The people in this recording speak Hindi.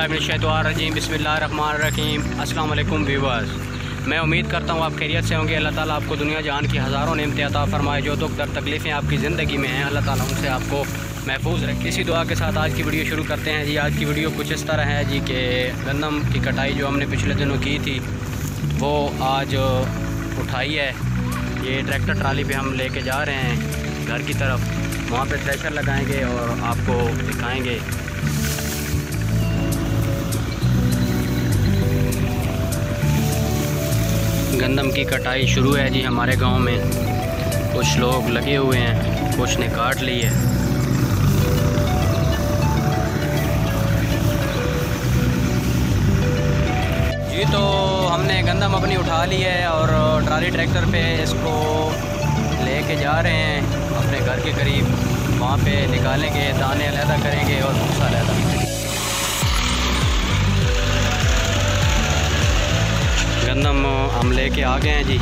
औज़ुबिल्लाहिमिनश्शैतानिर्रजीम बिस्मिल्लाहिर्रहमानिर्रहीम। अस्सलाम वालेकुम व्यूअर्स, मैं उम्मीद करता हूँ आप खैरियत से होंगे। अल्लाह ताला आपको दुनिया जहान की हज़ारों नेमतें अता फरमाए। जो दुख दर्द तकलीफ़ें आपकी ज़िंदगी में हैं, अल्लाह ताला उनसे आपको महफूज रखे। इसी दुआ के साथ आज की वीडियो शुरू करते हैं जी। आज की वीडियो कुछ इस तरह है जी कि गंदम की कटाई जो हमने पिछले दिनों की थी वो आज उठाई है। ये ट्रैक्टर ट्राली पे हम लेके जा रहे हैं घर की तरफ। वहाँ पे थ्रेशर लगाएंगे और आपको दिखाएंगे। गंदम की कटाई शुरू है जी हमारे गांव में। कुछ लोग लगे हुए हैं, कुछ ने काट ली है। जी तो हमने गंदम अपनी उठा ली है और ट्राली ट्रैक्टर पे इसको लेके जा रहे हैं अपने घर के करीब। वहाँ पे निकालेंगे, दाने अलहदा करेंगे और भूसा अलहदा। गंदम हम लेके आ गए हैं जी।